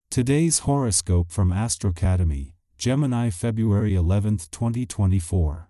Today's horoscope from Astrocademy, Gemini, February 11, 2024.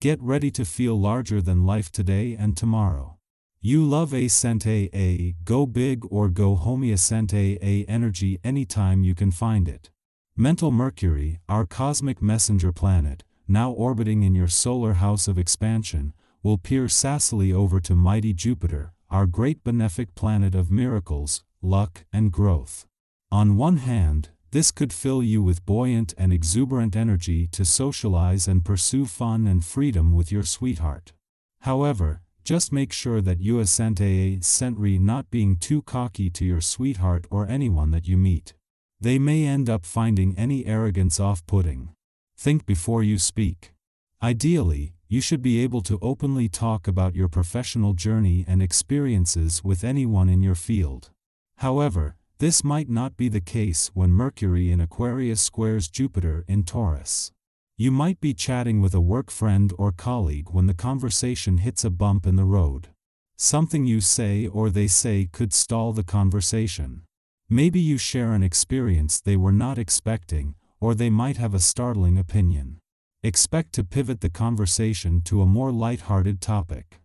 Get ready to feel larger than life today and tomorrow. You love a go big or go home energy anytime you can find it. Mental Mercury, our cosmic messenger planet, now orbiting in your solar house of expansion, will peer sassily over to mighty Jupiter, our great benefic planet of miracles, luck, and growth. On one hand, this could fill you with buoyant and exuberant energy to socialize and pursue fun and freedom with your sweetheart. However, just make sure that you are not being too cocky to your sweetheart or anyone that you meet. They may end up finding any arrogance off-putting. Think before you speak. Ideally, you should be able to openly talk about your professional journey and experiences with anyone in your field. However, this might not be the case when Mercury in Aquarius squares Jupiter in Taurus. You might be chatting with a work friend or colleague when the conversation hits a bump in the road. Something you say or they say could stall the conversation. Maybe you share an experience they were not expecting, or they might have a startling opinion. Expect to pivot the conversation to a more light-hearted topic.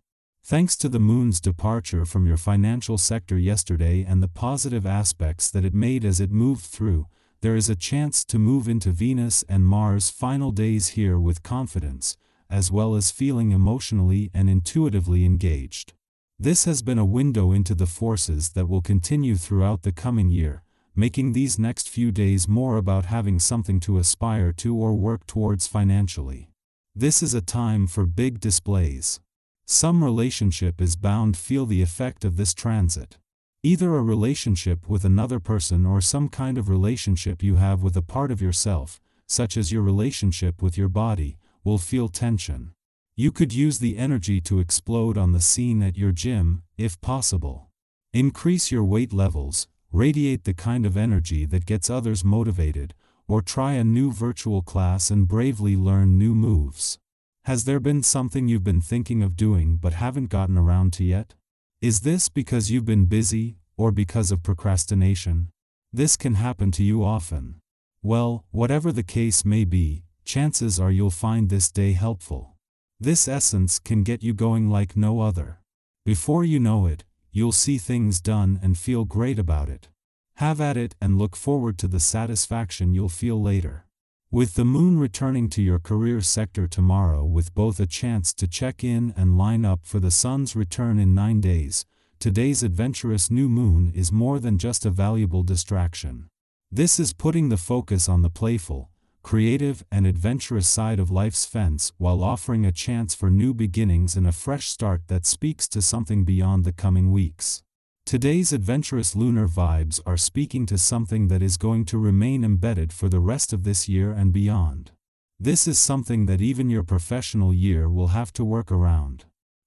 Thanks to the moon's departure from your financial sector yesterday and the positive aspects that it made as it moved through, there is a chance to move into Venus and Mars' final days here with confidence, as well as feeling emotionally and intuitively engaged. This has been a window into the forces that will continue throughout the coming year, making these next few days more about having something to aspire to or work towards financially. This is a time for big displays. Some relationship is bound to feel the effect of this transit. Either a relationship with another person or some kind of relationship you have with a part of yourself, such as your relationship with your body, will feel tension. You could use the energy to explode on the scene at your gym, if possible. Increase your weight levels, radiate the kind of energy that gets others motivated, or try a new virtual class and bravely learn new moves. Has there been something you've been thinking of doing but haven't gotten around to yet? Is this because you've been busy, or because of procrastination? This can happen to you often. Well, whatever the case may be, chances are you'll find this day helpful. This essence can get you going like no other. Before you know it, you'll see things done and feel great about it. Have at it and look forward to the satisfaction you'll feel later. With the moon returning to your career sector tomorrow with both a chance to check in and line up for the sun's return in 9 days, today's adventurous new moon is more than just a valuable distraction. This is putting the focus on the playful, creative and adventurous side of life's fence while offering a chance for new beginnings and a fresh start that speaks to something beyond the coming weeks. Today's adventurous lunar vibes are speaking to something that is going to remain embedded for the rest of this year and beyond. This is something that even your professional year will have to work around.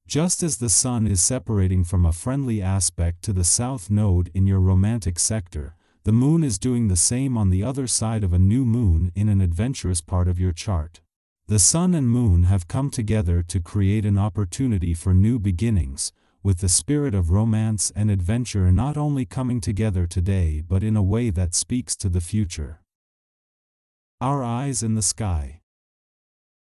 Just as the sun is separating from a friendly aspect to the south node in your romantic sector, the moon is doing the same on the other side of a new moon in an adventurous part of your chart. The sun and moon have come together to create an opportunity for new beginnings, with the spirit of romance and adventure not only coming together today but in a way that speaks to the future. Our Eyes in the Sky.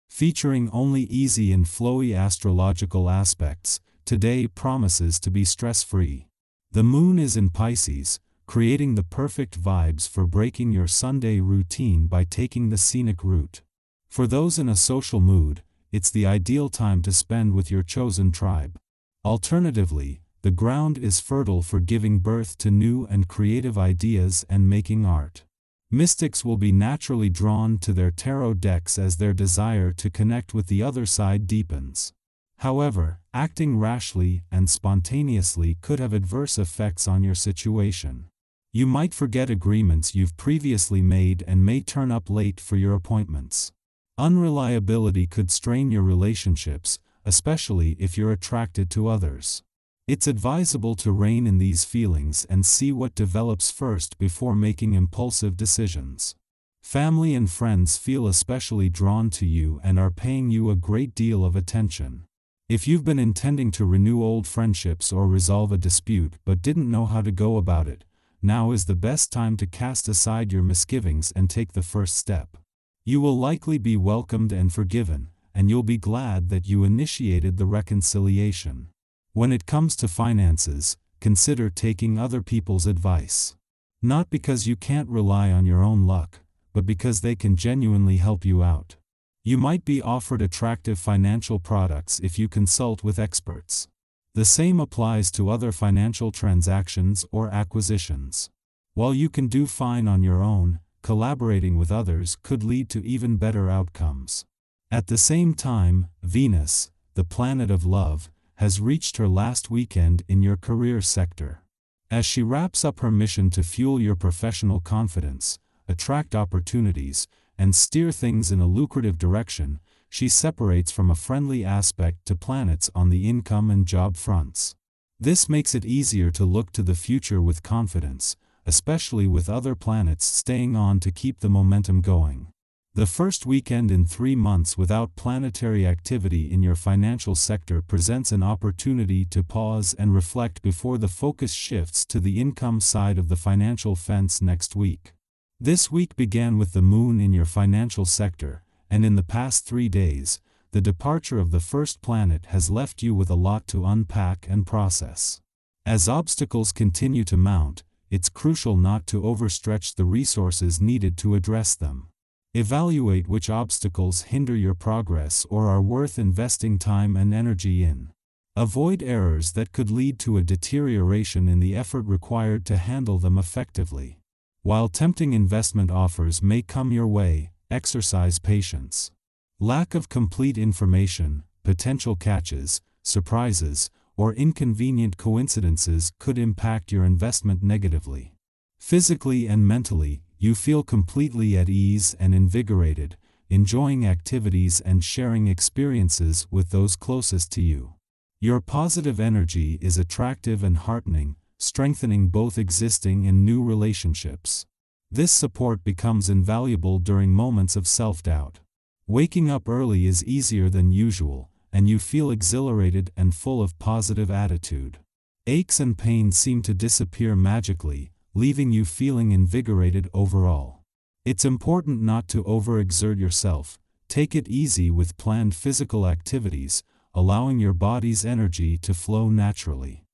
Featuring only easy and flowy astrological aspects, today promises to be stress-free. The moon is in Pisces, creating the perfect vibes for breaking your Sunday routine by taking the scenic route. For those in a social mood, it's the ideal time to spend with your chosen tribe. Alternatively, the ground is fertile for giving birth to new and creative ideas and making art. Mystics will be naturally drawn to their tarot decks as their desire to connect with the other side deepens. However, acting rashly and spontaneously could have adverse effects on your situation. You might forget agreements you've previously made and may turn up late for your appointments. Unreliability could strain your relationships, especially if you're attracted to others. It's advisable to rein in these feelings and see what develops first before making impulsive decisions. Family and friends feel especially drawn to you and are paying you a great deal of attention. If you've been intending to renew old friendships or resolve a dispute but didn't know how to go about it, now is the best time to cast aside your misgivings and take the first step. You will likely be welcomed and forgiven, and you'll be glad that you initiated the reconciliation. When it comes to finances, consider taking other people's advice. Not because you can't rely on your own luck, but because they can genuinely help you out. You might be offered attractive financial products if you consult with experts. The same applies to other financial transactions or acquisitions. While you can do fine on your own, collaborating with others could lead to even better outcomes. At the same time, Venus, the planet of love, has reached her last weekend in your career sector. As she wraps up her mission to fuel your professional confidence, attract opportunities, and steer things in a lucrative direction, she separates from a friendly aspect to planets on the income and job fronts. This makes it easier to look to the future with confidence, especially with other planets staying on to keep the momentum going. The first weekend in 3 months without planetary activity in your financial sector presents an opportunity to pause and reflect before the focus shifts to the income side of the financial fence next week. This week began with the moon in your financial sector, and in the past 3 days, the departure of the first planet has left you with a lot to unpack and process. As obstacles continue to mount, it's crucial not to overstretch the resources needed to address them. Evaluate which obstacles hinder your progress or are worth investing time and energy in. Avoid errors that could lead to a deterioration in the effort required to handle them effectively. While tempting investment offers may come your way, exercise patience. Lack of complete information, potential catches, surprises, or inconvenient coincidences could impact your investment negatively. Physically and mentally, you feel completely at ease and invigorated, enjoying activities and sharing experiences with those closest to you. Your positive energy is attractive and heartening, strengthening both existing and new relationships. This support becomes invaluable during moments of self-doubt. Waking up early is easier than usual, and you feel exhilarated and full of positive attitude. Aches and pains seem to disappear magically, leaving you feeling invigorated overall. It's important not to overexert yourself. Take it easy with planned physical activities, allowing your body's energy to flow naturally.